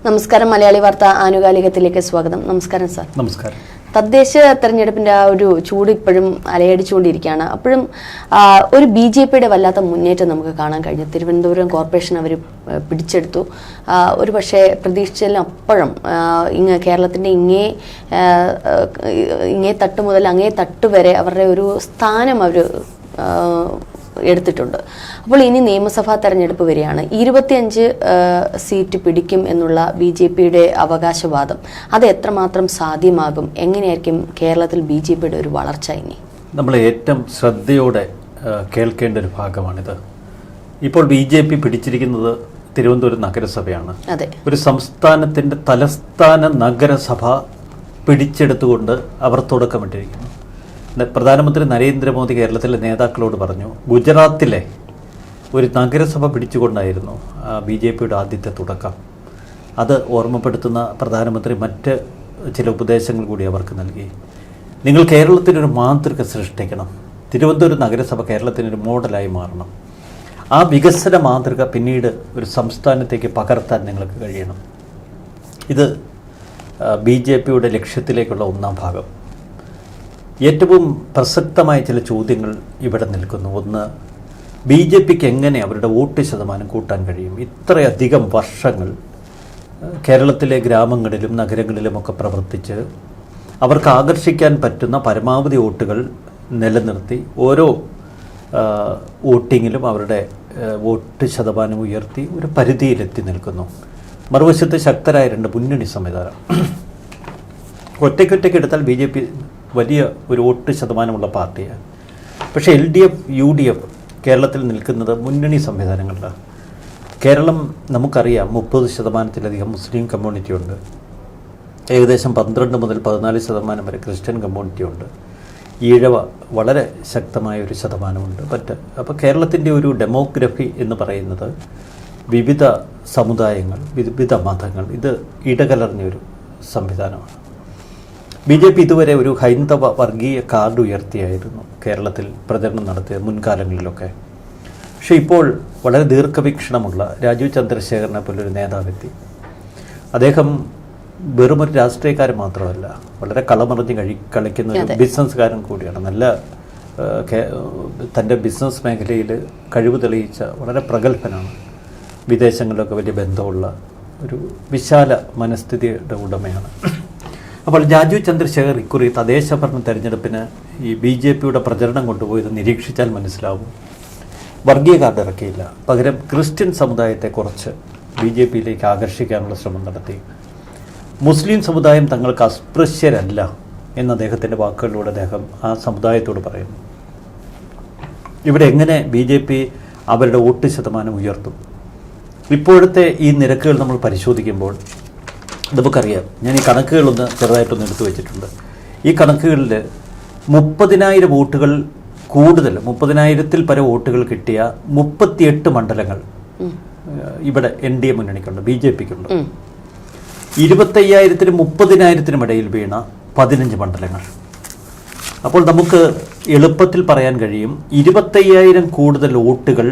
നമസ്കാരം. മലയാളി വാർത്ത ആനുകാലികത്തിലേക്ക് സ്വാഗതം. നമസ്കാരം സാർ. നമസ്കാരം. തദ്ദേശ തെരഞ്ഞെടുപ്പിന്റെ ആ ഒരു ചൂട് ഇപ്പോഴും അലയടിച്ചുകൊണ്ടിരിക്കുകയാണ്. അപ്പോഴും ഒരു BJPയുടെ വല്ലാത്ത മുന്നേറ്റം നമുക്ക് കാണാൻ കഴിഞ്ഞു. തിരുവനന്തപുരം കോർപ്പറേഷൻ അവർ പിടിച്ചെടുത്തു. ഒരു പക്ഷേ പ്രതീക്ഷിച്ചതിലും അപ്പോഴും കേരളത്തിൻ്റെ ഇങ്ങേ തട്ട് മുതൽ അങ്ങേ തട്ട് വരെ അവരുടെ ഒരു സ്ഥാനം അവർ എടുത്തിട്ടുണ്ട്. അപ്പോൾ ഇനി നിയമസഭാ തെരഞ്ഞെടുപ്പ് വരികയാണ്. 25 സീറ്റ് പിടിക്കും എന്നുള്ള BJPയുടെ അവകാശവാദം അത് എത്രമാത്രം സാധ്യമാകും? എങ്ങനെയായിരിക്കും കേരളത്തിൽ BJPയുടെ ഒരു വളർച്ച? ഇനി നമ്മൾ ഏറ്റവും ശ്രദ്ധയോടെ കേൾക്കേണ്ട ഒരു ഭാഗമാണിത്. ഇപ്പോൾ BJP പിടിച്ചിരിക്കുന്നത് തിരുവനന്തപുരം നഗരസഭയാണ്. അതെ, ഒരു സംസ്ഥാനത്തിൻ്റെ തലസ്ഥാന നഗരസഭ പിടിച്ചെടുത്തുകൊണ്ട് അവർ തുടക്കമിട്ടിരിക്കുന്നു. പ്രധാനമന്ത്രി നരേന്ദ്രമോദി കേരളത്തിലെ നേതാക്കളോട് പറഞ്ഞു, ഗുജറാത്തിലെ ഒരു നഗരസഭ പിടിച്ചുകൊണ്ടായിരുന്നു BJPയുടെ ആദ്യത്തെ തുടക്കം. അത് ഓർമ്മപ്പെടുത്തുന്ന പ്രധാനമന്ത്രി മറ്റ് ചില ഉപദേശങ്ങൾ കൂടി അവർക്ക് നൽകി. നിങ്ങൾ കേരളത്തിനൊരു മാതൃക സൃഷ്ടിക്കണം. തിരുവനന്തപുരം നഗരസഭ കേരളത്തിനൊരു മോഡലായി മാറണം. ആ വികസന മാതൃക പിന്നീട് ഒരു സംസ്ഥാനത്തേക്ക് പകർത്താൻ നിങ്ങൾക്ക് കഴിയണം. ഇത് BJPയുടെ ലക്ഷ്യത്തിലേക്കുള്ള ഒന്നാം ഭാഗം. ഏറ്റവും പ്രസക്തമായ ചില ചോദ്യങ്ങൾ ഇവിടെ നിൽക്കുന്നു. ഒന്ന്, BJPക്ക് എങ്ങനെ അവരുടെ വോട്ട് ശതമാനം കൂട്ടാൻ കഴിയും? ഇത്രയധികം വർഷങ്ങൾ കേരളത്തിലെ ഗ്രാമങ്ങളിലും നഗരങ്ങളിലുമൊക്കെ പ്രവർത്തിച്ച് അവർക്ക് ആകർഷിക്കാൻ പറ്റുന്ന പരമാവധി വോട്ടുകൾ നിലനിർത്തി ഓരോ വോട്ടിങ്ങിലും അവരുടെ വോട്ട് ശതമാനം ഉയർത്തി ഒരു പരിധിയിലെത്തി നിൽക്കുന്നു. മറുവശത്ത് ശക്തരായ രണ്ട് മുന്നണി സംവിധാനം. ഒറ്റയ്ക്കൊറ്റയ്ക്ക് എടുത്താൽ BJP വലിയ ഒരു വോട്ട് ശതമാനമുള്ള പാർട്ടിയാണ്. പക്ഷേ LDF, UDF കേരളത്തിൽ നിൽക്കുന്നത് മുന്നണി സംവിധാനങ്ങളിലാണ്. കേരളം നമുക്കറിയാം 30% മുസ്ലിം കമ്മ്യൂണിറ്റി ഉണ്ട്. ഏകദേശം 12 മുതൽ 14% വരെ ക്രിസ്ത്യൻ കമ്മ്യൂണിറ്റി ഉണ്ട്. ഈഴവ വളരെ ശക്തമായ ഒരു ശതമാനമുണ്ട്. അപ്പോൾ കേരളത്തിൻ്റെ ഒരു ഡെമോഗ്രഫി എന്ന് പറയുന്നത് വിവിധ സമുദായങ്ങൾ, വിവിധ മതങ്ങൾ, ഇത് ഇടകലർന്നൊരു സംവിധാനമാണ്. BJP ഇതുവരെ ഒരു ഹൈന്ദവ വർഗീയ കാർഡ് ഉയർത്തിയായിരുന്നു കേരളത്തിൽ പ്രചരണം നടത്തിയ മുൻകാലങ്ങളിലൊക്കെ. പക്ഷേ ഇപ്പോൾ വളരെ ദീർഘവീക്ഷണമുള്ള രാജീവ് ചന്ദ്രശേഖരനെ പോലൊരു നേതാവെത്തി. അദ്ദേഹം വെറുമൊരു രാഷ്ട്രീയക്കാരൻ മാത്രമല്ല, വളരെ കളമറിഞ്ഞ് കളിക്കുന്ന ഒരു ബിസിനസ്സുകാരൻ കൂടിയാണ്. നല്ല തൻ്റെ ബിസിനസ് മേഖലയിൽ കഴിവ് തെളിയിച്ച വളരെ പ്രഗത്ഭനാണ്. വിദേശങ്ങളിലൊക്കെ വലിയ ബന്ധമുള്ള ഒരു വിശാല മനസ്ഥിതിയുടെ ഉടമയാണ്. അപ്പോൾ രാജീവ് ചന്ദ്രശേഖർ ഇക്കുറി തദ്ദേശ ഭരണ തെരഞ്ഞെടുപ്പിന് ഈ BJPയുടെ പ്രചരണം കൊണ്ടുപോയത് നിരീക്ഷിച്ചാൽ മനസ്സിലാവും. വർഗീയ കാർഡ് ഇറക്കിയില്ല. പകരം ക്രിസ്ത്യൻ സമുദായത്തെ കുറച്ച് BJPയിലേക്ക് ആകർഷിക്കാനുള്ള ശ്രമം നടത്തി. മുസ്ലിം സമുദായം തങ്ങൾക്ക് അസ്പൃശ്യരല്ല എന്ന അദ്ദേഹത്തിൻ്റെ വാക്കുകളിലൂടെ അദ്ദേഹം ആ സമുദായത്തോട് പറയുന്നു. ഇവിടെ എങ്ങനെ BJP അവരുടെ വോട്ട് ശതമാനം ഉയർത്തും? ഇപ്പോഴത്തെ ഈ നിരക്കുകൾ നമ്മൾ പരിശോധിക്കുമ്പോൾ നമുക്കറിയാം. ഞാൻ ഈ കണക്കുകളൊന്ന് ചെറുതായിട്ടൊന്ന് എടുത്തു വെച്ചിട്ടുണ്ട്. ഈ കണക്കുകളിൽ 30,000 വോട്ടുകൾ കൂടുതൽ, 30,000-ൽ പരം വോട്ടുകൾ കിട്ടിയ 38 മണ്ഡലങ്ങൾ ഇവിടെ NDA മുന്നണിക്കുണ്ട്, BJPക്കുണ്ട്. 25,000-നും 30,000-നും ഇടയിൽ വീണ 15 മണ്ഡലങ്ങൾ. അപ്പോൾ നമുക്ക് എളുപ്പത്തിൽ പറയാൻ കഴിയും 25,000 കൂടുതൽ വോട്ടുകൾ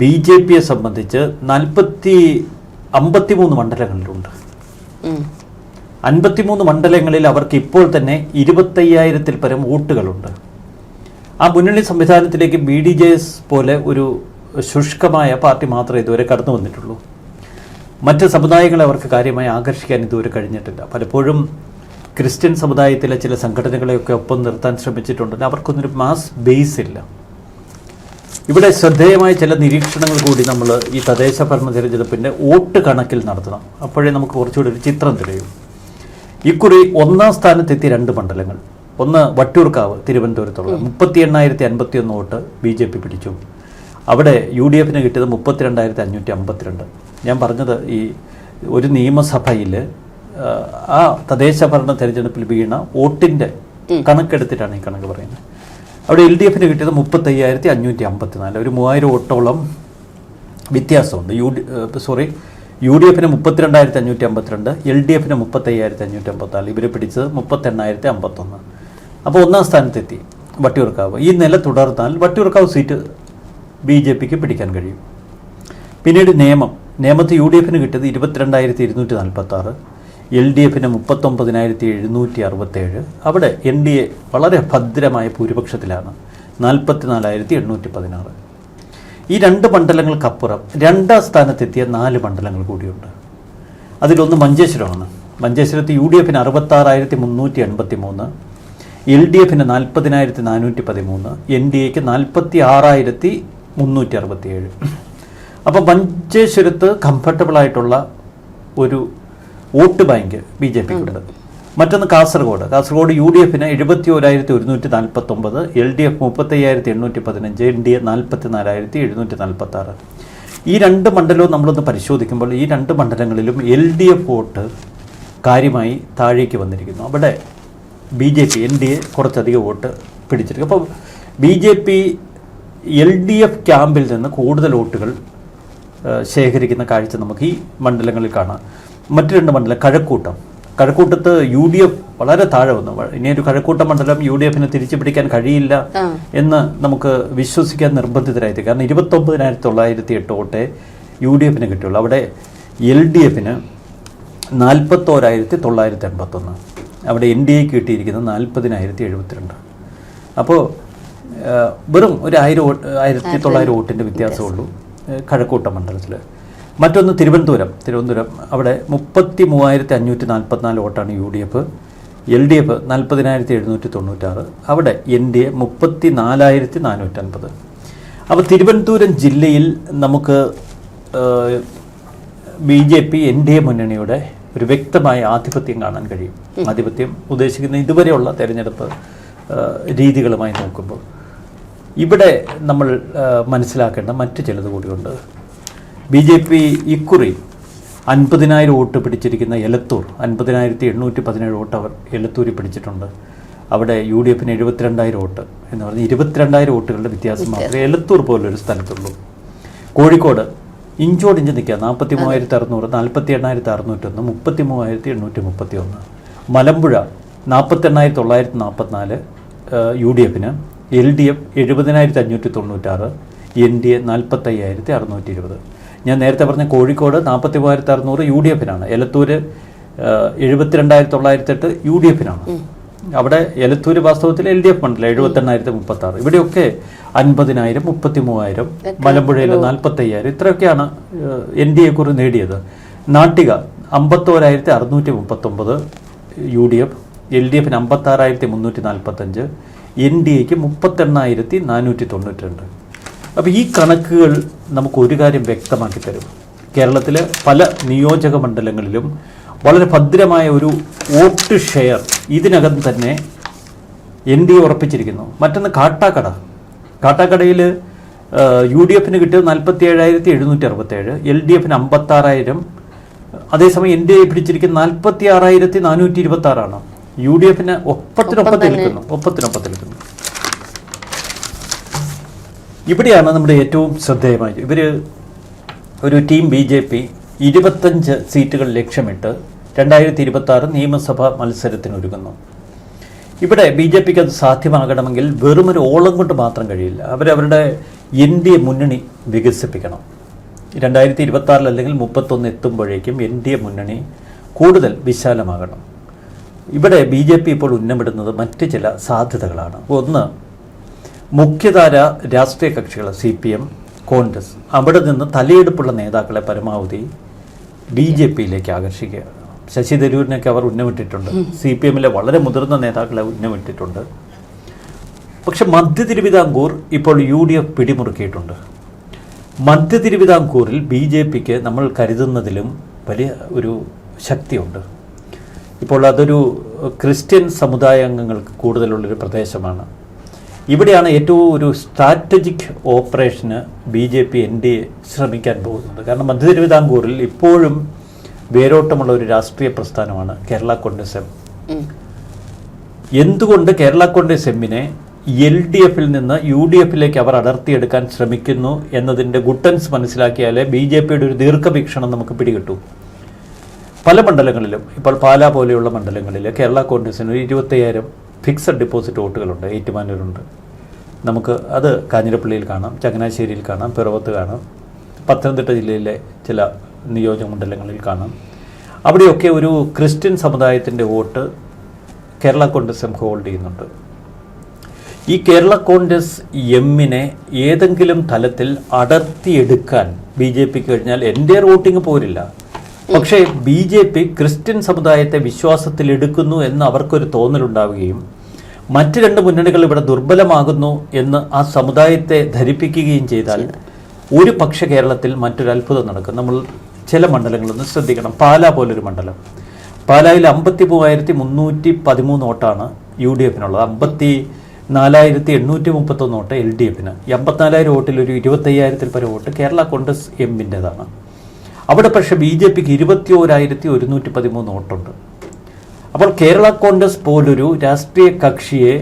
BJPയെ സംബന്ധിച്ച് 53 മണ്ഡലങ്ങളിലുണ്ട്. 53 മണ്ഡലങ്ങളിൽ അവർക്ക് ഇപ്പോൾ തന്നെ 25,000-ൽ പരം വോട്ടുകളുണ്ട്. ആ മുന്നണി സംവിധാനത്തിലേക്ക് BDJS പോലെ ഒരു ശുഷ്കമായ പാർട്ടി മാത്രമേ ഇതുവരെ കടന്നു വന്നിട്ടുള്ളൂ. മറ്റ് സമുദായങ്ങളെ അവർക്ക് കാര്യമായി ആകർഷിക്കാൻ ഇതുവരെ കഴിഞ്ഞിട്ടില്ല. പലപ്പോഴും ക്രിസ്ത്യൻ സമുദായത്തിലെ ചില സംഘടനകളെയൊക്കെ ഒപ്പം നിർത്താൻ ശ്രമിച്ചിട്ടുണ്ട്. അവർക്കൊന്നൊരു മാസ് ബേസ് ഇല്ല. ഇവിടെ ശ്രദ്ധേയമായ ചില നിരീക്ഷണങ്ങൾ കൂടി നമ്മൾ ഈ തദ്ദേശ ഭരണ തെരഞ്ഞെടുപ്പിൻ്റെ വോട്ട് കണക്കിൽ നടത്തണം. അപ്പോഴേ നമുക്ക് കുറച്ചുകൂടി ഒരു ചിത്രം തെളിയും. ഇക്കുറി ഒന്നാം സ്ഥാനത്തെത്തി 2 മണ്ഡലങ്ങൾ. ഒന്ന് വട്ടിയൂർക്കാവ്, തിരുവനന്തപുരത്തുള്ള 38,051 വോട്ട് BJP പിടിച്ചു. അവിടെ UDFന് കിട്ടിയത് 32,552. ഞാൻ പറഞ്ഞത് ഈ ഒരു നിയമസഭയിൽ ആ തദ്ദേശ ഭരണ തെരഞ്ഞെടുപ്പിൽ വീണ വോട്ടിൻ്റെ കണക്കെടുത്തിട്ടാണ് ഈ കണക്ക് പറയുന്നത്. അവിടെ LDFന് കിട്ടിയത് 35,554, ഒരു 3,000 വോട്ടോളം വ്യത്യാസമുണ്ട്. UDFന് 32,552, LDFന് 35,554, ഇവർ പിടിച്ചത് 38,051. അപ്പോൾ ഒന്നാം സ്ഥാനത്തെത്തി വട്ടിയൂർക്കാവ്. ഈ നില തുടർന്നാൽ വട്ടിയൂർക്കാവ് സീറ്റ് BJPക്ക് പിടിക്കാൻ കഴിയും. പിന്നീട് നേമം നേമത്ത് UDF കിട്ടിയത് 22,246, LDF 39,767. അവിടെ NDA വളരെ ഭദ്രമായ ഭൂരിപക്ഷത്തിലാണ്, 44,816. ഈ 2 മണ്ഡലങ്ങൾക്കപ്പുറം 2ാം സ്ഥാനത്തെത്തിയ 4 മണ്ഡലങ്ങൾ കൂടിയുണ്ട്. അതിലൊന്ന് മഞ്ചേശ്വരമാണ്. മഞ്ചേശ്വരത്ത് UDF 66,383, LDF 40,413, NDAക്ക് 46,367. അപ്പോൾ മഞ്ചേശ്വരത്ത് കംഫർട്ടബിളായിട്ടുള്ള ഒരു വോട്ട് ബാങ്ക് BJPക്കുണ്ട്. മറ്റൊന്ന് കാസർഗോഡ് UDF 71,149, LDF 35,815, NDA 44,746. ഈ 2 മണ്ഡലവും നമ്മളൊന്ന് പരിശോധിക്കുമ്പോൾ ഈ 2 മണ്ഡലങ്ങളിലും LDF വോട്ട് കാര്യമായി താഴേക്ക് വന്നിരിക്കുന്നു. അവിടെ BJP NDA കുറച്ചധികം വോട്ട് പിടിച്ചിരിക്കും. അപ്പോൾ BJP LDF ക്യാമ്പിൽ നിന്ന് കൂടുതൽ വോട്ടുകൾ ശേഖരിക്കുന്ന കാഴ്ച നമുക്ക് ഈ മണ്ഡലങ്ങളിൽ കാണാം. മറ്റു 2 മണ്ഡലം കഴക്കൂട്ടത്ത് UDF വളരെ താഴെ വന്നു. ഇനിയൊരു കഴക്കൂട്ടം മണ്ഡലം UDF തിരിച്ചു പിടിക്കാൻ കഴിയില്ല എന്ന് നമുക്ക് വിശ്വസിക്കാൻ നിർബന്ധിതരായി. കാരണം 29,908 വോട്ടേ UDF കിട്ടുള്ളൂ. അവിടെ LDF 41,981, അവിടെ NDAക്ക് കിട്ടിയിരിക്കുന്നത് 40,072. അപ്പോൾ വെറും ഒരു 1,900 വോട്ടിൻ്റെ വ്യത്യാസമുള്ളൂ കഴക്കൂട്ടം മണ്ഡലത്തിൽ. മറ്റൊന്ന് തിരുവനന്തപുരം അവിടെ 33,544 വോട്ടാണ് UDF, LDF 40,796, അവിടെ NDA 34,450. അപ്പോൾ തിരുവനന്തപുരം ജില്ലയിൽ നമുക്ക് BJP NDA മുന്നണിയുടെ ഒരു വ്യക്തമായ ആധിപത്യം കാണാൻ കഴിയും. ആധിപത്യം ഉദ്ദേശിക്കുന്ന ഇതുവരെയുള്ള തെരഞ്ഞെടുപ്പ് രീതികളുമായി നോക്കുമ്പോൾ ഇവിടെ നമ്മൾ മനസ്സിലാക്കേണ്ട മറ്റു ചിലത് കൂടിയുണ്ട്. BJP ഇക്കുറി 50,000 വോട്ട് പിടിച്ചിരിക്കുന്ന എലത്തൂർ, 50,817 വോട്ട് അവർ എലത്തൂരിൽ പിടിച്ചിട്ടുണ്ട്. അവിടെ UDF 72,000 വോട്ട് എന്ന് പറഞ്ഞാൽ 22,000 വോട്ടുകളുടെ വ്യത്യാസം മാത്രമേ എലത്തൂർ പോലൊരു സ്ഥലത്തുള്ളൂ. കോഴിക്കോട് ഇഞ്ചോടിഞ്ച് നിൽക്കുക, 43,600, 48,601, 33,831. Malampuzha 48,944 UDF, LDF 70,596, NDA 45,620. ഞാൻ നേരത്തെ പറഞ്ഞ കോഴിക്കോട് 43,600 UDF, എലത്തൂർ 72,908 UDF. അവിടെ എലത്തൂർ വാസ്തവത്തിൽ LDF മണ്ഡലം 78,036. ഇവിടെയൊക്കെ 50,000, 33,000, മലമ്പുഴയിൽ 45,000, ഇത്രയൊക്കെയാണ് NDA കുറി നേടിയത്. Nattika 51,639 UDF, LDF 56,345, NDAക്ക് 38,492. അപ്പോൾ ഈ കണക്കുകൾ നമുക്കൊരു കാര്യം വ്യക്തമാക്കി തരും. കേരളത്തിലെ പല നിയോജക മണ്ഡലങ്ങളിലും വളരെ ഭദ്രമായ ഒരു വോട്ട് ഷെയർ ഇതിനകം തന്നെ NDA ഉറപ്പിച്ചിരിക്കുന്നു. മറ്റൊന്ന് കാട്ടാക്കടയിൽ UDF കിട്ടിയത് 47,767, LDF 56,000. അതേസമയം NDA പിടിച്ചിരിക്കുന്ന 46,426. UDF ഒപ്പത്തിനൊപ്പത്തിൽ നിൽക്കുന്നു. ഇവിടെയാണ് നമ്മുടെ ഏറ്റവും ശ്രദ്ധേയമായത്. ഒരു ടീം BJP 25 സീറ്റുകൾ ലക്ഷ്യമിട്ട് 2026 നിയമസഭാ മത്സരത്തിനൊരുങ്ങുന്നു. ഇവിടെ BJPക്ക് അത് സാധ്യമാകണമെങ്കിൽ വെറുമൊരു ഓളം കൊണ്ട് മാത്രം കഴിയില്ല. അവരവരുടെ NDA മുന്നണി വികസിപ്പിക്കണം. 2026 അല്ലെങ്കിൽ 31 എത്തുമ്പോഴേക്കും NDA മുന്നണി കൂടുതൽ വിശാലമാകണം. ഇവിടെ BJP ഇപ്പോൾ ഉന്നമിടുന്നത് മറ്റ് ചില സാധ്യതകളാണ്. ഒന്ന്, മുഖ്യധാര രാഷ്ട്രീയ കക്ഷികൾ CPM, കോൺഗ്രസ്, അവിടെ നിന്ന് തലയെടുപ്പുള്ള നേതാക്കളെ പരമാവധി BJPയിലേക്ക് ആകർഷിക്കുക. ശശി തരൂരിനൊക്കെ അവർ ഉന്നമിട്ടിട്ടുണ്ട്. CPMലെ വളരെ മുതിർന്ന നേതാക്കളെ ഉന്നമിട്ടിട്ടുണ്ട്. പക്ഷെ മധ്യ തിരുവിതാംകൂർ ഇപ്പോൾ UDF പിടിമുറുക്കിയിട്ടുണ്ട്. മധ്യ തിരുവിതാംകൂറിൽ BJPക്ക് നമ്മൾ കരുതുന്നതിലും വലിയ ഒരു ശക്തിയുണ്ട്. ഇപ്പോൾ അതൊരു ക്രിസ്ത്യൻ സമുദായ അംഗങ്ങൾക്ക് കൂടുതലുള്ളൊരു പ്രദേശമാണ്. ഇവിടെയാണ് ഏറ്റവും ഒരു സ്ട്രാറ്റജിക് ഓപ്പറേഷന് BJP NDA ശ്രമിക്കാൻ പോകുന്നത്. കാരണം മധ്യ തിരുവിതാംകൂറിൽ ഇപ്പോഴും വേരോട്ടമുള്ള ഒരു രാഷ്ട്രീയ പ്രസ്ഥാനമാണ് കേരള കോൺഗ്രസ് എം. എന്തുകൊണ്ട് കേരള കോൺഗ്രസ് എമ്മിനെ LDFൽ നിന്ന് UDFിലേക്ക് അവർ അടർത്തിയെടുക്കാൻ ശ്രമിക്കുന്നു എന്നതിൻ്റെ ഗുട്ടൻസ് മനസ്സിലാക്കിയാലേ BJPയുടെ ഒരു ദീർഘവീക്ഷണം നമുക്ക് പിടികിട്ടൂ. പല മണ്ഡലങ്ങളിലും, ഇപ്പോൾ പാലാ പോലെയുള്ള മണ്ഡലങ്ങളിൽ കേരള കോൺഗ്രസിന് 25,000 ഫിക്സഡ് ഡെപ്പോസിറ്റ് വോട്ടുകളുണ്ട്. ഏറ്റുമാനൂരുണ്ട്. നമുക്ക് അത് കാഞ്ഞിരപ്പള്ളിയിൽ കാണാം, ചങ്ങനാശ്ശേരിയിൽ കാണാം, പിറവത്ത് കാണാം, പത്തനംതിട്ട ജില്ലയിലെ ചില നിയോജക മണ്ഡലങ്ങളിൽ കാണാം. അവിടെയൊക്കെ ഒരു ക്രിസ്ത്യൻ സമുദായത്തിൻ്റെ vote Kerala Congress M hold ചെയ്യുന്നുണ്ട്. ഈ കേരള കോൺഗ്രസ് എമ്മിനെ ഏതെങ്കിലും തലത്തിൽ അടർത്തിയെടുക്കാൻ BJP കഴിഞ്ഞാൽ എൻ്റെ വോട്ടിംഗ് പോരില്ല. പക്ഷേ BJP ക്രിസ്ത്യൻ സമുദായത്തെ വിശ്വാസത്തിലെടുക്കുന്നു എന്ന് അവർക്കൊരു തോന്നലുണ്ടാവുകയും മറ്റ് രണ്ട് മുന്നണികൾ ഇവിടെ ദുർബലമാകുന്നു എന്ന് ആ സമുദായത്തെ ധരിപ്പിക്കുകയും ചെയ്താൽ ഒരു പക്ഷേ കേരളത്തിൽ മറ്റൊരു അത്ഭുതം നടക്കും. നമ്മൾ ചില മണ്ഡലങ്ങളൊന്ന് ശ്രദ്ധിക്കണം. പാലാ പോലൊരു മണ്ഡലം, പാലായിൽ 53,313 വോട്ടാണ് UDFിനുള്ളത്, 54,831 വോട്ട് LDFിന്. ഈ 54,000 വോട്ടിൽ ഒരു 25,000 പരം വോട്ട് കേരള കോൺഗ്രസ് എമ്മിൻ്റെതാണ്. അവിടെ പക്ഷേ BJPക്ക് 21,113 വോട്ടുണ്ട്. അപ്പോൾ കേരള കോൺഗ്രസ് പോലൊരു രാഷ്ട്രീയ കക്ഷിയെ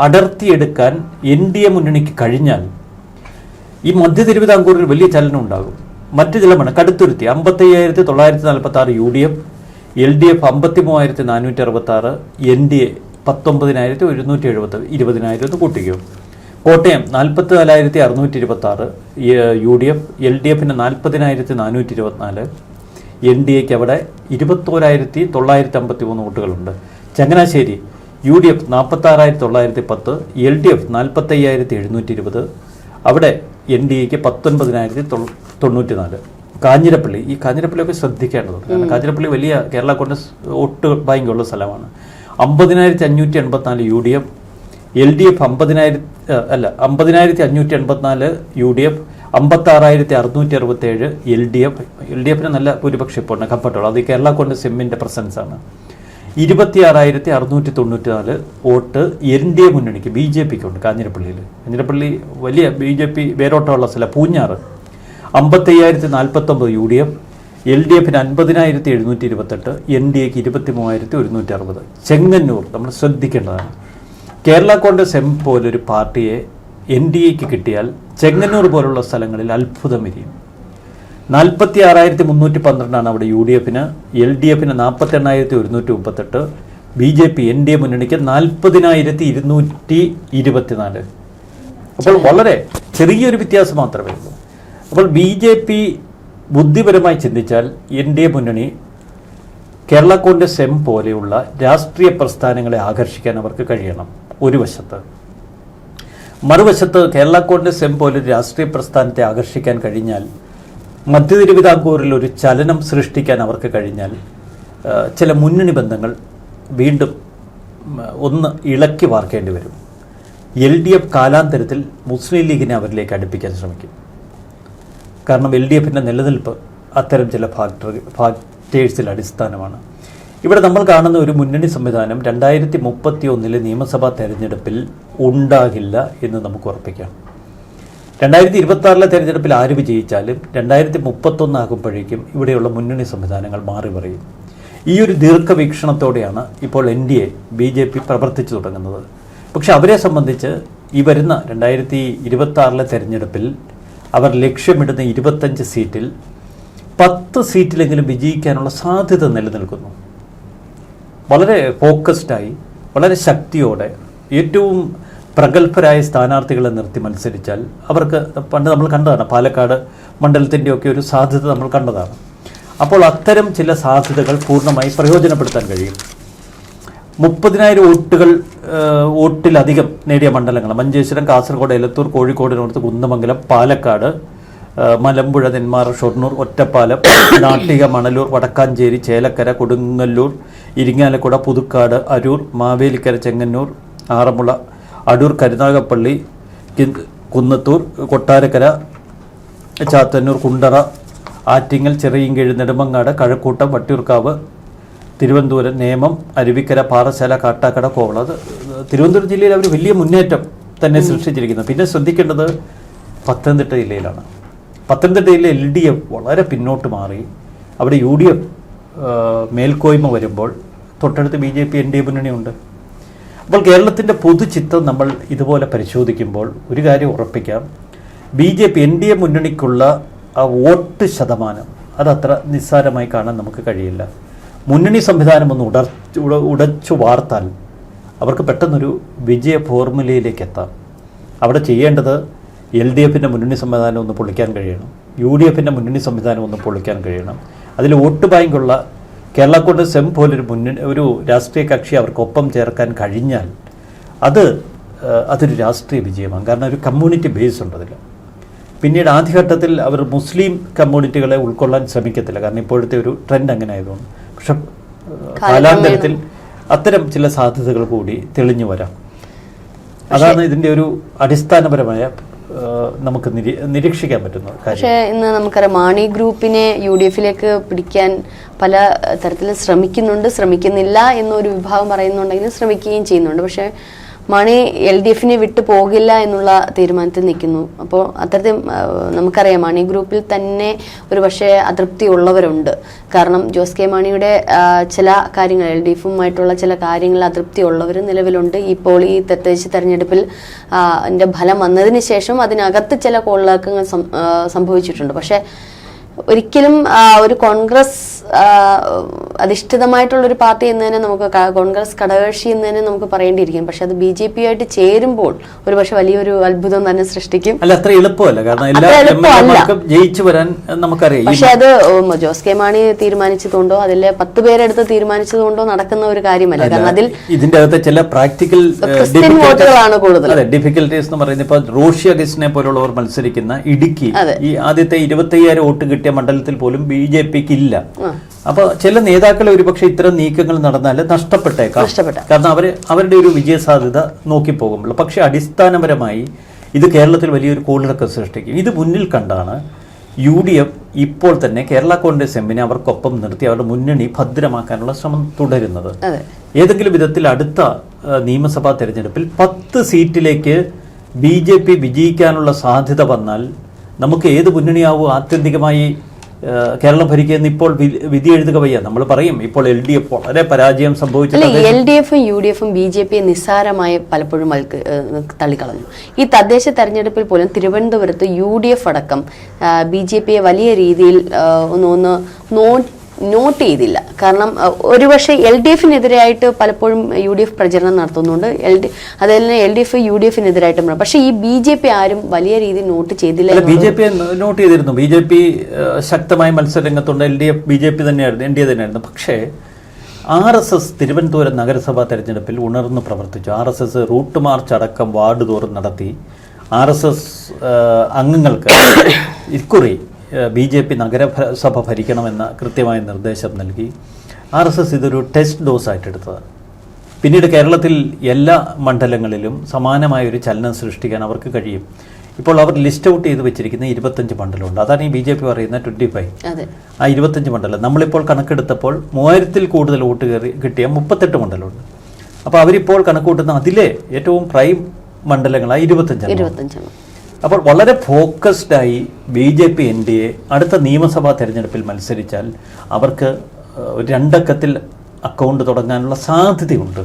അടർത്തിയെടുക്കാൻ NDA മുന്നണിക്ക് കഴിഞ്ഞാൽ ഈ മധ്യ തിരുവിതാംകൂറിൽ വലിയ ചലനം ഉണ്ടാകും. മറ്റു ചില കടുത്തുരുത്തി 55,946 UDF, LDF 53,466, NDA 19,170, 20,000 കൂട്ടിക്കോ. കോട്ടയം 44,626 UDF, LDFിന് 40,424, NDAക്ക് അവിടെ 21,953 വോട്ടുകളുണ്ട്. ചങ്ങനാശ്ശേരി UDF 46,910, LDF 45,720, അവിടെ NDAക്ക് 19,094. കാഞ്ഞിരപ്പള്ളി, ഈ കാഞ്ഞിരപ്പള്ളിയൊക്കെ ശ്രദ്ധിക്കേണ്ടതുണ്ട്. കാരണം കാഞ്ഞിരപ്പള്ളി വലിയ കേരള കോൺഗ്രസ് വോട്ട് ബാങ്കുള്ള സ്ഥലമാണ്. 50,584 UDF, LDF 50,584 UDF, 56,667 LDF. LDFിന് നല്ല ഭൂരിപക്ഷം ഇപ്പോൾ ഉണ്ട്, കംഫർട്ടബിൾ. അത് കേരള കോൺഗ്രസ് എമ്മിൻ്റെ പ്രസൻസ് ആണ്. 26,694 വോട്ട് NDA മുന്നണിക്ക് BJPക്കുണ്ട് കാഞ്ഞിരപ്പള്ളിയിൽ. കാഞ്ഞിരപ്പള്ളി വലിയ BJP വേരോട്ടമുള്ള സ്ഥലം. പൂഞ്ഞാറ് 55,049 UDF, LDFിന് 50,728, NDAക്ക് 23,160. ചെങ്ങന്നൂർ നമ്മൾ ശ്രദ്ധിക്കേണ്ടതാണ്. കേരള കോൺഗ്രസ് എം പോലൊരു പാർട്ടിയെ NDAക്ക് കിട്ടിയാൽ ചെങ്ങന്നൂർ പോലുള്ള സ്ഥലങ്ങളിൽ അത്ഭുതം വരും. 46,312 അവിടെ UDFിന്, LDFിന് 48,138, BJP NDA മുന്നണിക്ക് 40,224. അപ്പോൾ വളരെ ചെറിയൊരു വ്യത്യാസം മാത്രമേ ഉള്ളൂ. അപ്പോൾ BJP ബുദ്ധിപരമായി ചിന്തിച്ചാൽ NDA മുന്നണി കേരള കോൺഗ്രസ് എം പോലെയുള്ള രാഷ്ട്രീയ പ്രസ്ഥാനങ്ങളെ ആകർഷിക്കാൻ അവർക്ക് കഴിയണം ഒരു വശത്ത്. മറുവശത്ത് കേരള കോൺഗ്രസ് എം പോലൊരു രാഷ്ട്രീയ പ്രസ്ഥാനത്തെ ആകർഷിക്കാൻ കഴിഞ്ഞാൽ, മധ്യ തിരുവിതാംകൂറിൽ ഒരു ചലനം സൃഷ്ടിക്കാൻ അവർക്ക് കഴിഞ്ഞാൽ, ചില മുന്നണി ബന്ധങ്ങൾ വീണ്ടും ഒന്ന് ഇളക്കി വാർക്കേണ്ടി വരും. LDF കാലാന്തരത്തിൽ മുസ്ലിം ലീഗിനെ അവരിലേക്ക് അടുപ്പിക്കാൻ ശ്രമിക്കും. കാരണം LDFിൻ്റെ നിലനിൽപ്പ് അത്തരം ചില ഫാക്ടേഴ്സിൽ അടിസ്ഥാനമാണ്. ഇവിടെ നമ്മൾ കാണുന്ന ഒരു മുന്നണി സംവിധാനം 2031 നിയമസഭാ തെരഞ്ഞെടുപ്പിൽ ഉണ്ടാകില്ല എന്ന് നമുക്ക് ഉറപ്പിക്കാം. 2026 തെരഞ്ഞെടുപ്പിൽ ആര് വിജയിച്ചാലും 2031 ആകുമ്പോഴേക്കും ഇവിടെയുള്ള മുന്നണി സംവിധാനങ്ങൾ മാറി പറയും. ഈ ഒരു ദീർഘവീക്ഷണത്തോടെയാണ് ഇപ്പോൾ NDA BJP പ്രവർത്തിച്ചു തുടങ്ങുന്നത്. പക്ഷെ അവരെ സംബന്ധിച്ച് ഈ വരുന്ന 2026 തെരഞ്ഞെടുപ്പിൽ അവർ ലക്ഷ്യമിടുന്ന 25 സീറ്റിൽ 10 സീറ്റിലെങ്കിലും വിജയിക്കാനുള്ള സാധ്യത നിലനിൽക്കുന്നു. വളരെ ഫോക്കസ്ഡായി, വളരെ ശക്തിയോടെ ഏറ്റവും പ്രഗത്ഭരായ സ്ഥാനാർത്ഥികളെ നിർത്തി മത്സരിച്ചാൽ അവർക്ക്, പണ്ട് നമ്മൾ കണ്ടതാണ് പാലക്കാട് മണ്ഡലത്തിൻ്റെയൊക്കെ ഒരു സാധ്യത നമ്മൾ കണ്ടതാണ്. അപ്പോൾ അത്തരം ചില സാധ്യതകൾ പൂർണ്ണമായി പ്രയോജനപ്പെടുത്താൻ കഴിയും. 30,000 വോട്ടിലധികം നേടിയ മണ്ഡലങ്ങൾ മഞ്ചേശ്വരം, കാസർഗോഡ്, എലത്തൂർ, കോഴിക്കോട് നോർത്ത്, കുന്നമംഗലം, പാലക്കാട്, മലമ്പുഴ, നെന്മാറ, ഷൊർണൂർ, ഒറ്റപ്പാലം, നാട്ടിക, മണലൂർ, വടക്കാഞ്ചേരി, ചേലക്കര, കൊടുങ്ങല്ലൂർ, ഇരിങ്ങാലക്കുട, പുതുക്കാട്, അരൂർ, മാവേലിക്കര, ചെങ്ങന്നൂർ, ആറന്മുള, അടൂർ, കരുനാഗപ്പള്ളി, കുന്നത്തൂർ, കൊട്ടാരക്കര, ചാത്തന്നൂർ, കുണ്ടറ, ആറ്റിങ്ങൽ, ചെറിയൻകീഴ്, നെടുമങ്ങാട്, കഴക്കൂട്ടം, വട്ടിയൂർക്കാവ്, തിരുവനന്തപുരം, നേമം, അരുവിക്കര, പാറശാല, കാട്ടാക്കട, കോവളം. അത് തിരുവനന്തപുരം ജില്ലയിൽ അവർ വലിയ മുന്നേറ്റം തന്നെ സൃഷ്ടിച്ചിരിക്കുന്നത്. പിന്നെ ശ്രദ്ധിക്കേണ്ടത് പത്തനംതിട്ട ജില്ലയിലാണ്. പത്തനംതിട്ട ജില്ലയിൽ LDF വളരെ പിന്നോട്ട് മാറി. അവിടെ UDF മേൽക്കോയ്മ വരുമ്പോൾ തൊട്ടടുത്ത് BJP NDA മുന്നണിയുണ്ട്. അപ്പോൾ കേരളത്തിൻ്റെ പൊതുചിത്രം നമ്മൾ ഇതുപോലെ പരിശോധിക്കുമ്പോൾ ഒരു കാര്യം ഉറപ്പിക്കാം, BJP NDA മുന്നണിക്കുള്ള ആ വോട്ട് ശതമാനം അതത്ര നിസ്സാരമായി കാണാൻ നമുക്ക് കഴിയില്ല. മുന്നണി സംവിധാനം ഒന്ന് ഉടച്ചു വാർത്താൽ അവർക്ക് പെട്ടെന്നൊരു വിജയ ഫോർമുലയിലേക്ക് എത്താം. അവിടെ ചെയ്യേണ്ടത് LDFിൻ്റെ മുന്നണി സംവിധാനം ഒന്ന് പൊളിക്കാൻ കഴിയണം, UDFിൻ്റെ മുന്നണി സംവിധാനം ഒന്ന് പൊളിക്കാൻ കഴിയണം. അതിൽ വോട്ട് ബാങ്കുള്ള കേരള കോൺഗ്രസ് എം പോലൊരു ഒരു രാഷ്ട്രീയ കക്ഷി അവർക്കൊപ്പം ചേർക്കാൻ കഴിഞ്ഞാൽ അതൊരു രാഷ്ട്രീയ വിജയമാണ്. കാരണം ഒരു കമ്മ്യൂണിറ്റി ബേസ് ഉണ്ട് അതിൽ. പിന്നീട് ആദ്യഘട്ടത്തിൽ അവർ മുസ്ലിം കമ്മ്യൂണിറ്റികളെ ഉൾക്കൊള്ളാൻ ശ്രമിക്കത്തില്ല, കാരണം ഇപ്പോഴത്തെ ഒരു ട്രെൻഡ് അങ്ങനെ ആയതുകൊണ്ട്. പക്ഷെ കാലാന്തരത്തിൽ അത്തരം ചില സാധ്യതകൾ കൂടി തെളിഞ്ഞു വരാം. അതാണ് ഇതിൻ്റെ ഒരു അടിസ്ഥാനപരമായ നമുക്ക് നിരീക്ഷിക്കാൻ പറ്റുന്നത്. പക്ഷേ ഇന്ന് നമുക്കറിയാം മാണി ഗ്രൂപ്പിനെ UDFിലേക്ക് പിടിക്കാൻ പല തരത്തിലും ശ്രമിക്കുന്നില്ല എന്നൊരു വിഭാഗം പറയുന്നുണ്ടെങ്കിലും ശ്രമിക്കുകയും ചെയ്യുന്നുണ്ട്. പക്ഷേ മാണി LDFിനെ വിട്ടു പോകില്ല എന്നുള്ള തീരുമാനത്തിൽ നിൽക്കുന്നു. അപ്പോൾ അത്തരത്തിൽ നമുക്കറിയാം മാണി ഗ്രൂപ്പിൽ തന്നെ ഒരു പക്ഷേ അതൃപ്തി ഉള്ളവരുണ്ട്. കാരണം ജോസ് കെ മാണിയുടെ ചില കാര്യങ്ങൾ LDFുമായിട്ടുള്ള ചില കാര്യങ്ങളിൽ അതൃപ്തി ഉള്ളവർ നിലവിലുണ്ട്. ഇപ്പോൾ ഈ തദ്ദേശ തെരഞ്ഞെടുപ്പിൽ ഫലം വന്നതിന് ശേഷം അതിനകത്ത് ചില കോളിളക്കങ്ങൾ സംഭവിച്ചിട്ടുണ്ട്. പക്ഷേ ഒരിക്കലും ഒരു കോൺഗ്രസ് അധിഷ്ഠിതമായിട്ടുള്ളൊരു പാർട്ടി എന്ന് തന്നെ നമുക്ക് കോൺഗ്രസ് ഘടകകക്ഷി എന്ന് തന്നെ നമുക്ക് പറയേണ്ടിയിരിക്കും. പക്ഷെ അത് BJP ആയിട്ട് ചേരുമ്പോൾ ഒരു പക്ഷെ വലിയൊരു അത്ഭുതം തന്നെ സൃഷ്ടിക്കും. അല്ല, അത്ര എളുപ്പമല്ല. കാരണം ജയിച്ചു വരാൻ നമുക്കറിയാം. പക്ഷെ അത് ജോസ് കെ മാണി തീരുമാനിച്ചതുകൊണ്ടോ അതിലെ 10 പേരെടുത്ത് തീരുമാനിച്ചതുകൊണ്ടോ നടക്കുന്ന ഒരു കാര്യമല്ല. കാരണം അതിൽ ഇതിന്റെ അകത്ത് ചില പ്രാക്ടിക്കൽ വോട്ടുകളാണ് കൂടുതൽ. ഡിഫിക്കൽട്ടീസ് എന്ന് പറയുന്നത് ഇപ്പൊ റോഷി അഗസ്റ്റിനെ പോലുള്ളവർ മത്സരിക്കുന്ന ഇടുക്കി ഈ ആദ്യത്തെ 25,000 വോട്ട് കിട്ടിയ മണ്ഡലത്തിൽ പോലും BJPക്ക് ഇല്ല. അപ്പൊ ചില നേതാക്കൾ ഒരുപക്ഷെ ഇത്തരം നീക്കങ്ങൾ നടന്നാൽ നഷ്ടപ്പെട്ടേക്കാം. കാരണം അവരുടെ ഒരു വിജയസാധ്യത നോക്കിപ്പോകുമ്പോൾ. പക്ഷെ അടിസ്ഥാനപരമായി ഇത് കേരളത്തിൽ വലിയൊരു കോളിളക്കം സൃഷ്ടിക്കും. ഇത് മുന്നിൽ കണ്ടാണ് UDF ഇപ്പോൾ തന്നെ കേരള കോൺഗ്രസ് എമ്മിനെ അവർക്കൊപ്പം നിർത്തി അവരുടെ മുന്നണി ഭദ്രമാക്കാനുള്ള ശ്രമം തുടരുന്നത്. ഏതെങ്കിലും വിധത്തിൽ അടുത്ത നിയമസഭാ തെരഞ്ഞെടുപ്പിൽ 10 സീറ്റിലേക്ക് BJP വിജയിക്കാനുള്ള സാധ്യത വന്നാൽ നമുക്ക് ഏത് മുന്നണിയാവും ആത്യന്തികമായി കേരളം ഭരിക്കുന്ന ഇപ്പോൾ വിധി എഴുതുക വയ്യ. നമ്മൾ പറയും ഇപ്പോൾ LDF വളരെ പരാജയം സംഭവിച്ചു. LDFും UDFും BJPയെ നിസ്സാരമായി പലപ്പോഴും തള്ളിക്കളഞ്ഞു. ഈ തദ്ദേശ തെരഞ്ഞെടുപ്പിൽ പോലും തിരുവനന്തപുരത്ത് UDF അടക്കം BJPയെ വലിയ രീതിയിൽ നോട്ട് ചെയ്തില്ല. കാരണം ഒരുപക്ഷെ LDFിനെതിരായിട്ട് പലപ്പോഴും UDF പ്രചരണം നടത്തുന്നുണ്ട്. അതുപോലെ LDF UDFിനെതിരായിട്ടും. പക്ഷെ ഈ BJP ആരും വലിയ രീതിയിൽ നോട്ട് ചെയ്തില്ല. BJP നോട്ട് ചെയ്തിരുന്നു. BJP ശക്തമായ മത്സരരംഗത്തുണ്ട്. LDF BJP തന്നെയായിരുന്നു, NDA തന്നെയായിരുന്നു. പക്ഷേ RSS തിരുവനന്തപുരം നഗരസഭാ തെരഞ്ഞെടുപ്പിൽ ഉണർന്നു പ്രവർത്തിച്ചു. RSS റൂട്ട് മാർച്ച് അടക്കം വാർഡ് തോറും നടത്തി. RSS അംഗങ്ങൾക്ക് ഇക്കുറി BJP നഗരസഭ ഭരിക്കണമെന്ന കൃത്യമായ നിർദ്ദേശം നൽകി. RSS ഇതൊരു ടെസ്റ്റ് ഡോസായിട്ട് എടുത്തതാണ്. പിന്നീട് കേരളത്തിൽ എല്ലാ മണ്ഡലങ്ങളിലും സമാനമായൊരു ചലനം സൃഷ്ടിക്കാൻ അവർക്ക് കഴിയും. ഇപ്പോൾ അവർ ലിസ്റ്റ് ഔട്ട് ചെയ്ത് വെച്ചിരിക്കുന്ന 25 മണ്ഡലമുണ്ട്. അതാണ് ഈ BJP പറയുന്ന 25. ആ 25 മണ്ഡലം നമ്മളിപ്പോൾ കണക്കെടുത്തപ്പോൾ 3000-ൽ കൂടുതൽ വോട്ട് കിട്ടിയ 38 മണ്ഡലമുണ്ട്. അപ്പോൾ അവരിപ്പോൾ കണക്കൂട്ടുന്ന അതിലെ ഏറ്റവും പ്രൈം മണ്ഡലങ്ങളായി 25. അപ്പോൾ വളരെ ഫോക്കസ്ഡായി BJP NDA അടുത്ത നിയമസഭാ തെരഞ്ഞെടുപ്പിൽ മത്സരിച്ചാൽ അവർക്ക് 2 അക്കത്തിൽ അക്കൗണ്ട് തുടങ്ങാനുള്ള സാധ്യതയുണ്ട്.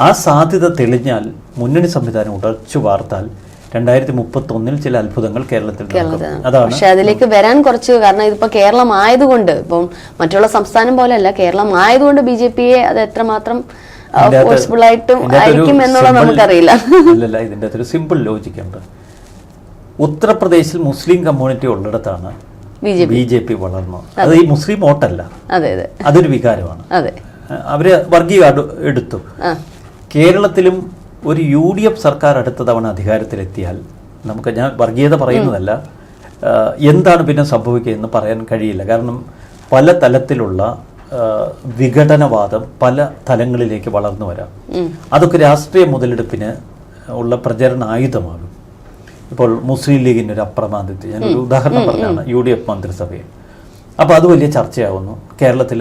ആ സാധ്യത തെളിഞ്ഞാൽ മുന്നണി സംവിധാനം ഉടച്ചു വാർത്താൽ 2031 ചില അത്ഭുതങ്ങൾ കേരളത്തിൽ നടക്കും. അതാണ്. പക്ഷെ അതിലേക്ക് വരാൻ കുറച്ച്, കാരണം ഇതിപ്പോ കേരളം ആയതുകൊണ്ട്, ഇപ്പം മറ്റുള്ള സംസ്ഥാനം പോലെയല്ല, കേരളം ആയതുകൊണ്ട് BJPയെ അത് എത്രമാത്രം ഫോഴ്സ്ഫുൾ ആയിട്ടും ആയിരിക്കും എന്നുള്ളത് നമുക്കറിയില്ല. അല്ലല്ല, ഇതിൻ്റെ അകത്തൊരു സിമ്പിൾ ലോജിക് ഉണ്ട്. ഉത്തർപ്രദേശിൽ മുസ്ലിം കമ്മ്യൂണിറ്റി ഉള്ളിടത്താണ് BJP വളർന്നത്. അത് ഈ മുസ്ലിം വോട്ടല്ല, അതൊരു വികാരമാണ്. അവര് വർഗീയ എടുത്തു. കേരളത്തിലും ഒരു UDF സർക്കാർ അടുത്ത തവണ അധികാരത്തിലെത്തിയാൽ നമുക്ക്, ഞാൻ വർഗീയത പറയുന്നതല്ല, എന്താണ് പിന്നെ സംഭവിക്കുക എന്ന് പറയാൻ കഴിയില്ല. കാരണം പല തലത്തിലുള്ള വിഘടനവാദം പല തലങ്ങളിലേക്ക് വളർന്നു വരാം. അതൊക്കെ രാഷ്ട്രീയ മുതലെടുപ്പിന് ഉള്ള പ്രചരണ ആയുധമാകും. ഇപ്പോൾ മുസ്ലിം ലീഗിൻ്റെ ഒരു അപ്രമാദിത്യം, ഞാനൊരു ഉദാഹരണം പറഞ്ഞാണ്, UDF മന്ത്രിസഭയിൽ. അപ്പോൾ അത് വലിയ ചർച്ചയാവുന്നു. കേരളത്തിൽ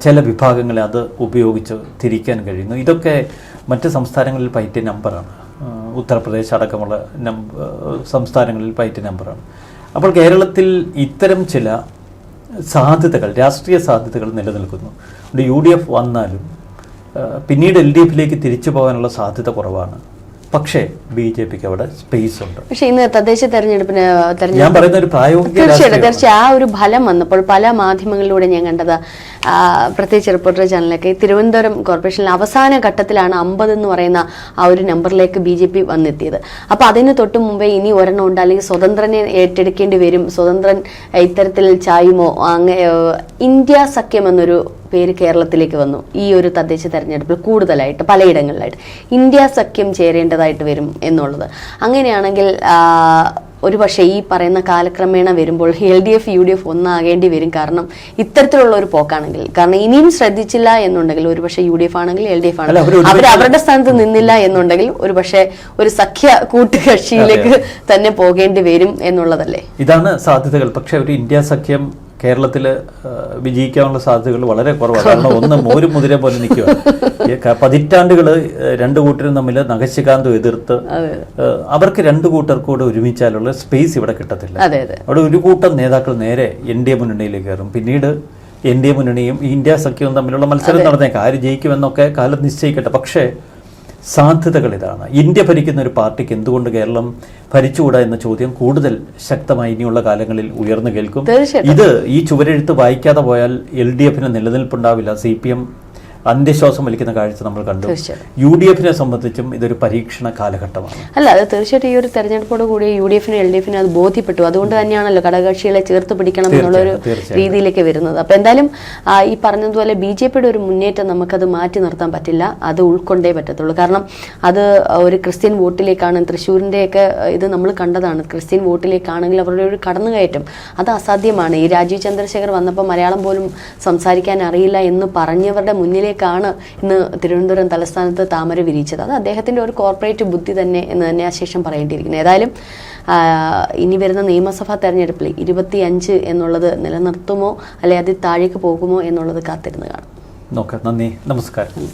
ചില വിഭാഗങ്ങളെ അത് ഉപയോഗിച്ച് തിരിക്കാൻ കഴിയുന്നു. ഇതൊക്കെ മറ്റ് സംസ്ഥാനങ്ങളിൽ പയറ്റിയ നമ്പറാണ്. ഉത്തർപ്രദേശ് അടക്കമുള്ള സംസ്ഥാനങ്ങളിൽ പയറ്റിയ നമ്പറാണ്. അപ്പോൾ കേരളത്തിൽ ഇത്തരം ചില സാധ്യതകൾ, രാഷ്ട്രീയ സാധ്യതകൾ നിലനിൽക്കുന്നു. UDF വന്നാലും പിന്നീട് LDFിലേക്ക് തിരിച്ചു പോകാനുള്ള സാധ്യത കുറവാണ്. പക്ഷേ BJPക്ക് അവിടെ സ്പേസ് ഉണ്ട്. പക്ഷെ ഇന്ന് തദ്ദേശ തെരഞ്ഞെടുപ്പിന് ഞാൻ പറയുന്ന ഒരു പ്രായോഗിക തീർച്ചയായിട്ടും ആ ഒരു ഫലം വന്നപ്പോൾ പല മാധ്യമങ്ങളിലൂടെ ഞാൻ കണ്ടത്, പ്രത്യേകിച്ച് റിപ്പോർട്ടർ ചാനലൊക്കെ, തിരുവനന്തപുരം കോർപ്പറേഷനിൽ അവസാന ഘട്ടത്തിലാണ് 50 എന്ന് പറയുന്ന ആ ഒരു നമ്പറിലേക്ക് BJP വന്നെത്തിയത്. അപ്പൊ അതിന് തൊട്ട് മുമ്പേ ഇനി ഒരെണ്ണം ഉണ്ട്, അല്ലെങ്കിൽ സ്വതന്ത്രനെ ഏറ്റെടുക്കേണ്ടി വരും, സ്വതന്ത്രൻ ഇത്തരത്തിൽ ചായുമോ, ഇന്ത്യ സഖ്യം എന്നൊരു പേര് കേരളത്തിലേക്ക് വന്നു ഈ ഒരു തദ്ദേശ തെരഞ്ഞെടുപ്പിൽ കൂടുതലായിട്ട് പലയിടങ്ങളിലായിട്ട് ഇന്ത്യ സഖ്യം ചേരേണ്ടതായിട്ട് വരും എന്നുള്ളത്. അങ്ങനെയാണെങ്കിൽ ഒരു പക്ഷേ ഈ പറയുന്ന കാലക്രമേണ വരുമ്പോൾ LDF UDF ഒന്നാകേണ്ടി വരും. കാരണം ഇത്തരത്തിലുള്ള ഒരു പോക്കാണെങ്കിൽ, കാരണം ഇനിയും ശ്രദ്ധിച്ചില്ല എന്നുണ്ടെങ്കിൽ ഒരു പക്ഷേ UDF ആണെങ്കിൽ LDF ആണെങ്കിൽ അവർ അവരുടെ സ്ഥാനത്ത് നിന്നില്ല എന്നുണ്ടെങ്കിൽ ഒരു പക്ഷേ ഒരു സഖ്യ കൂട്ടുകക്ഷിയിലേക്ക് തന്നെ പോകേണ്ടി വരും എന്നുള്ളതല്ലേ. ഇതാണ് സാധ്യതകൾ. പക്ഷെ ഒരു ഇന്ത്യ സഖ്യം കേരളത്തിൽ വിജയിക്കാനുള്ള സാധ്യതകൾ വളരെ കുറവാണ്. കാരണം ഒന്ന് മോരും മുതിര പോലെ നിൽക്കുക. പതിറ്റാണ്ടുകൾ രണ്ടു കൂട്ടരും തമ്മിൽ നഖശികാന്തം എതിർത്ത് അവർക്ക് രണ്ടു കൂട്ടർക്കും കൂടെ ഒരുമിച്ചാലുള്ള സ്പേസ് ഇവിടെ കിട്ടത്തില്ല. അവിടെ ഒരു കൂട്ടം നേതാക്കൾ നേരെ NDA മുന്നണിയിലേക്ക് കയറും. പിന്നീട് NDA മുന്നണിയും ഇന്ത്യ സഖ്യവും തമ്മിലുള്ള മത്സരം നടന്നേക്കാം. ആര് ജയിക്കുമെന്നൊക്കെ കാലം നിശ്ചയിക്കട്ടെ. പക്ഷേ സാധ്യതകൾ ഇതാണ്. ഇന്ത്യ ഭരിക്കുന്ന ഒരു പാർട്ടിക്ക് എന്തുകൊണ്ട് കേരളം ഭരിച്ചുകൂടാ എന്ന ചോദ്യം കൂടുതൽ ശക്തമായി ഇനിയുള്ള കാലങ്ങളിൽ ഉയർന്നു കേൾക്കും. ഈ ചുവരെഴുത്ത് വായിക്കാതെ പോയാൽ LDFന് നിലനിൽപ്പുണ്ടാവില്ല. CPM അന്ത്യശ്വാസം വലിക്കുന്ന കാഴ്ച നമ്മൾ കണ്ടു. UDFനെ സംബന്ധിച്ചും ഇതൊരു പരീക്ഷണ കാലഘട്ടമാണ്. അല്ല, അത് തീർച്ചയായിട്ടും ഈ ഒരു തെരഞ്ഞെടുപ്പോട് കൂടി UDFനും LDFനും അത് ബോധ്യപ്പെട്ടു. അതുകൊണ്ട് തന്നെയാണല്ലോ ഘടകകക്ഷികളെ ചേർത്ത് പിടിക്കണം എന്നുള്ള ഒരു രീതിയിലേക്ക് വരുന്നത്. അപ്പൊ എന്തായാലും ഈ പറഞ്ഞതുപോലെ BJPയുടെ ഒരു മുന്നേറ്റം നമുക്കത് മാറ്റി നിർത്താൻ പറ്റില്ല, അത് ഉൾക്കൊണ്ടേ പറ്റത്തുള്ളൂ. കാരണം അത് ഒരു ക്രിസ്ത്യൻ വോട്ടിലേക്കാണ്. തൃശ്ശൂരിന്റെയൊക്കെ ഇത് നമ്മൾ കണ്ടതാണ്. ക്രിസ്ത്യൻ വോട്ടിലേക്കാണെങ്കിൽ അവരുടെ ഒരു കടന്നുകയറ്റം അത് അസാധ്യമാണ്. ഈ രാജീവ് ചന്ദ്രശേഖർ വന്നപ്പോൾ മലയാളം പോലും സംസാരിക്കാൻ അറിയില്ല എന്ന് പറഞ്ഞവരുടെ മുന്നിലേക്ക് ഇന്ന് തിരുവനന്തപുരം തലസ്ഥാനത്ത് താമര വിരിച്ചത്. അത് അദ്ദേഹത്തിന്റെ ഒരു കോർപ്പറേറ്റ് ബുദ്ധി തന്നെ എന്ന് തന്നെ അശേഷം പറയേണ്ടിയിരിക്കുന്നത്. ഏതായാലും ഇനി വരുന്ന നിയമസഭാ തെരഞ്ഞെടുപ്പിൽ 25 എന്നുള്ളത് നിലനിർത്തുമോ അല്ലെ അതിൽ താഴേക്ക് പോകുമോ എന്നുള്ളത് കാത്തിരുന്ന് കാണും. നോക്കാം. നന്ദി, നമസ്കാരം.